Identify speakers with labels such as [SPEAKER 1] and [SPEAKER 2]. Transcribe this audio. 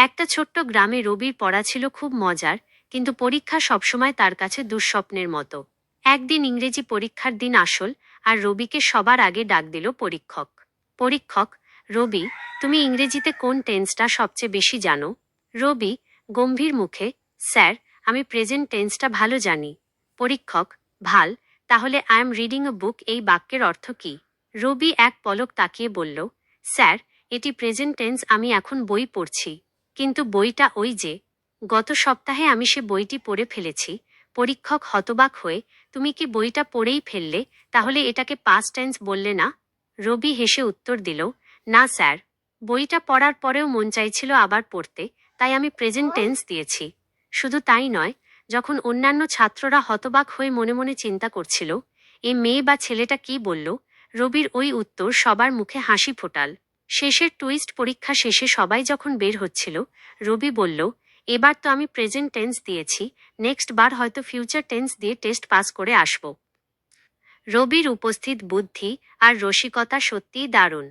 [SPEAKER 1] একটা ছোট্ট গ্রামে রবির পড়া ছিল খুব মজার, কিন্তু পরীক্ষা সবসময় তার কাছে দুঃস্বপ্নের মতো। একদিন ইংরেজি পরীক্ষার দিন আসল, আর রবিকে সবার আগে ডাক দিল পরীক্ষক। পরীক্ষক, রবি, তুমি ইংরেজিতে কোন টেন্সটা সবচেয়ে বেশি জানো? রবি গম্ভীর মুখে, স্যার, আমি প্রেজেন্ট টেন্সটা ভালো জানি। পরীক্ষক, ভাল, তাহলে আই এম রিডিং এ বুক এই বাক্যের অর্থ কী? রবি এক পলক তাকিয়ে বলল, স্যার, এটি প্রেজেন্ট টেন্স, আমি এখন বই পড়ছি। কিন্তু বইটা ওই যে, গত সপ্তাহে আমি সে বইটি পড়ে ফেলেছি। পরীক্ষক হতবাক হয়ে, তুমি কি বইটা পড়েই ফেললে? তাহলে এটাকে পাস্ট টেন্স বললে না? রবি হেসে উত্তর দিল, না স্যার, বইটা পড়ার পরেও মন চাইছিল আবার পড়তে, তাই আমি প্রেজেন্ট টেন্স দিয়েছি। শুধু তাই নয়, যখন অন্যান্য ছাত্ররা হতবাক হয়ে মনে মনে চিন্তা করছিল এ মেয়ে বা ছেলেটা কি বলল, রবির ওই উত্তর সবার মুখে হাসি ফোটাল। শেষের টুইস্ট, পরীক্ষা শেষে সবাই যখন বের হচ্ছিল, রবি বলল, এবার তো আমি প্রেজেন্ট টেন্স দিয়েছি, নেক্সট বার হয়তো ফিউচার টেন্স দিয়ে টেস্ট পাস করে আসব। রবির উপস্থিত বুদ্ধি আর রসিকতা সত্যিই দারুণ।